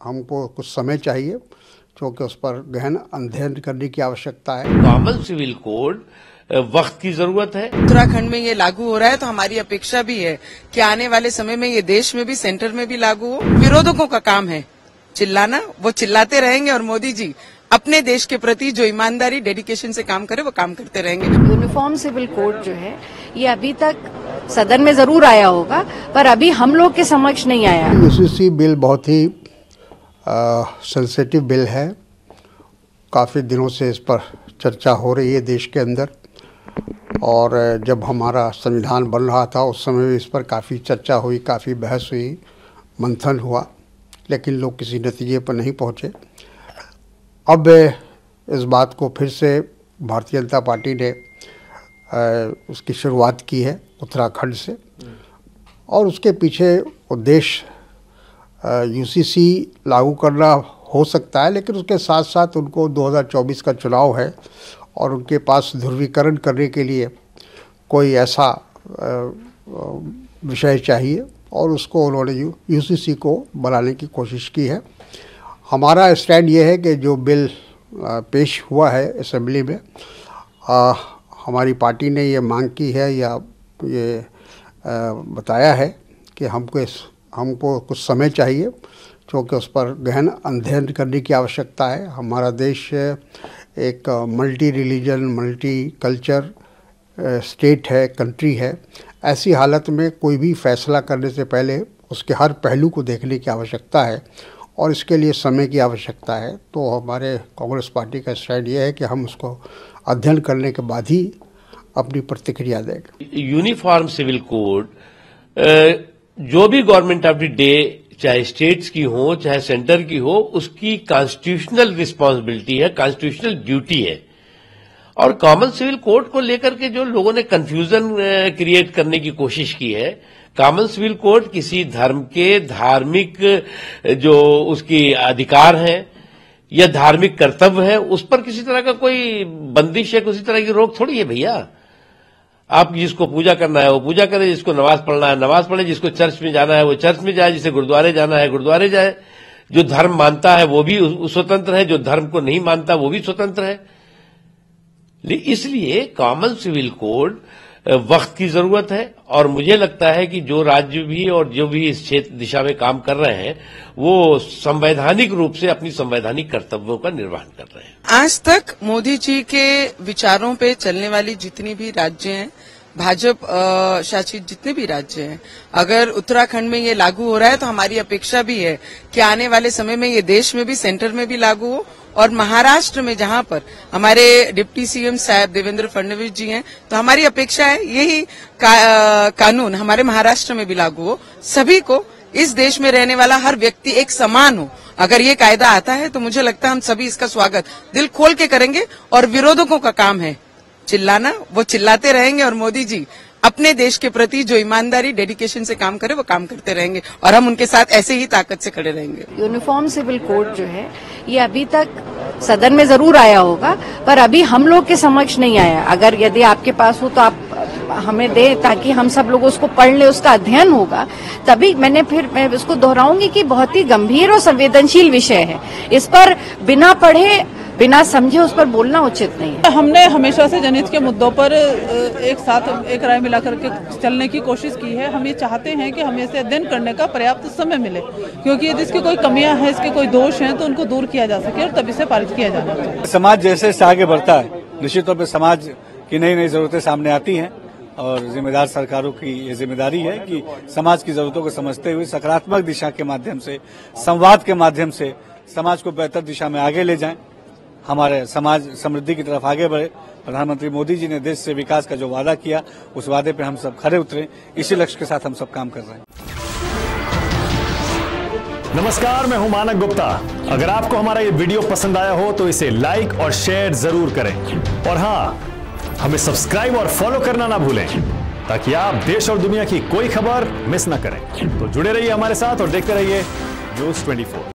हमको कुछ समय चाहिए, क्योंकि उस पर गहन अध्ययन करने की आवश्यकता है। कॉमन सिविल कोड वक्त की जरूरत है। उत्तराखंड में ये लागू हो रहा है तो हमारी अपेक्षा भी है कि आने वाले समय में ये देश में भी, सेंटर में भी लागू हो। विरोधकों का काम है चिल्लाना, वो चिल्लाते रहेंगे और मोदी जी अपने देश के प्रति जो ईमानदारी, डेडिकेशन से काम करे वो काम करते रहेंगे। यूनिफॉर्म सिविल कोड जो है ये अभी तक सदन में जरूर आया होगा, पर अभी हम लोग के समक्ष नहीं आया। यूसीसी बिल बहुत ही सेंसिटिव बिल है। काफ़ी दिनों से इस पर चर्चा हो रही है देश के अंदर, और जब हमारा संविधान बन रहा था उस समय भी इस पर काफ़ी चर्चा हुई, काफ़ी बहस हुई, मंथन हुआ, लेकिन लोग किसी नतीजे पर नहीं पहुँचे। अब इस बात को फिर से भारतीय जनता पार्टी ने उसकी शुरुआत की है उत्तराखंड से, और उसके पीछे उद्देश्य यूसीसी लागू करना हो सकता है, लेकिन उसके साथ साथ उनको 2024 का चुनाव है और उनके पास ध्रुवीकरण करने के लिए कोई ऐसा विषय चाहिए, और उसको उन्होंने यूसीसी को बनाने की कोशिश की है। हमारा स्टैंड ये है कि जो बिल पेश हुआ है असेंबली में, हमारी पार्टी ने ये मांग की है या ये बताया है कि हमको कुछ समय चाहिए, क्योंकि उस पर गहन अध्ययन करने की आवश्यकता है। हमारा देश एक multi religion, multi culture state है, कंट्री है। ऐसी हालत में कोई भी फैसला करने से पहले उसके हर पहलू को देखने की आवश्यकता है, और इसके लिए समय की आवश्यकता है। तो हमारे कांग्रेस पार्टी का स्टैंड ये है कि हम उसको अध्ययन करने के बाद ही अपनी प्रतिक्रिया देंगे। यूनिफॉर्म सिविल कोड जो भी गवर्नमेंट ऑफ द डे, चाहे स्टेट्स की हो चाहे सेंटर की हो, उसकी कॉन्स्टिट्यूशनल रिस्पांसिबिलिटी है, कॉन्स्टिट्यूशनल ड्यूटी है। और कॉमन सिविल कोड को लेकर के जो लोगों ने कंफ्यूजन क्रिएट करने की कोशिश की है, कॉमन सिविल कोड किसी धर्म के धार्मिक जो उसकी अधिकार है या धार्मिक कर्तव्य है, उस पर किसी तरह का कोई बंदिश या किसी तरह की रोक थोड़ी है भैया। आप जिसको पूजा करना है वो पूजा करे, जिसको नमाज पढ़ना है नमाज पढ़े, जिसको चर्च में जाना है वो चर्च में जाए, जिसे गुरुद्वारे जाना है गुरुद्वारे जाए। जो धर्म मानता है वो भी स्वतंत्र है, जो धर्म को नहीं मानता वो भी स्वतंत्र है। इसलिए कॉमन सिविल कोड वक्त की जरूरत है, और मुझे लगता है कि जो राज्य भी और जो भी इस क्षेत्र दिशा में काम कर रहे हैं वो संवैधानिक रूप से अपनी संवैधानिक कर्तव्यों का निर्वहन कर रहे हैं। आज तक मोदी जी के विचारों पे चलने वाली जितनी भी राज्य हैं, भाजपा शासित जितने भी राज्य हैं, अगर उत्तराखंड में ये लागू हो रहा है तो हमारी अपेक्षा भी है कि आने वाले समय में ये देश में भी, सेंटर में भी लागू हो। और महाराष्ट्र में जहां पर हमारे डिप्टी सीएम साहब देवेंद्र फडणवीस जी हैं, तो हमारी अपेक्षा है यही कानून हमारे महाराष्ट्र में भी लागू हो। सभी को, इस देश में रहने वाला हर व्यक्ति एक समान हो। अगर ये कायदा आता है तो मुझे लगता है हम सभी इसका स्वागत दिल खोल के करेंगे। और विरोधकों का काम है चिल्लाना, वो चिल्लाते रहेंगे और मोदी जी अपने देश के प्रति जो ईमानदारी, डेडिकेशन से काम करे वो काम करते रहेंगे, और हम उनके साथ ऐसे ही ताकत से खड़े रहेंगे। यूनिफॉर्म सिविल कोड जो है ये अभी तक सदन में जरूर आया होगा, पर अभी हम लोग के समक्ष नहीं आया। अगर यदि आपके पास हो तो आप हमें दें, ताकि हम सब लोग उसको पढ़ ले, उसका अध्ययन होगा तभी। मैं उसको दोहराऊंगी कि बहुत ही गंभीर और संवेदनशील विषय है। इस पर बिना पढ़े, बिना समझे उस पर बोलना उचित नहीं है। हमने हमेशा से जनहित के मुद्दों पर एक साथ एक राय मिलाकर के चलने की कोशिश की है। हम ये चाहते हैं कि हमें इसे अध्ययन करने का पर्याप्त समय मिले, क्योंकि यदि इसकी कोई कमियां हैं, इसके कोई दोष हैं, तो उनको दूर किया जा सके और तभी से पारित किया जाना चाहिए। समाज जैसे से आगे बढ़ता है, निश्चित तौर पर समाज की नई नई जरूरतें सामने आती हैं, और जिम्मेदार सरकारों की ये जिम्मेदारी है कि समाज की जरूरतों को समझते हुए सकारात्मक दिशा के माध्यम से, संवाद के माध्यम से समाज को बेहतर दिशा में आगे ले जाएं, हमारे समाज समृद्धि की तरफ आगे बढ़े। प्रधानमंत्री मोदी जी ने देश से विकास का जो वादा किया, उस वादे पे हम सब खरे उतरे। इसी लक्ष्य के साथ हम सब काम कर रहे हैं। नमस्कार, मैं हूं मानक गुप्ता। अगर आपको हमारा ये वीडियो पसंद आया हो तो इसे लाइक और शेयर जरूर करें, और हाँ, हमें सब्सक्राइब और फॉलो करना ना भूलें, ताकि आप देश और दुनिया की कोई खबर मिस ना करें। तो जुड़े रहिए हमारे साथ और देखते रहिए न्यूज़ 24।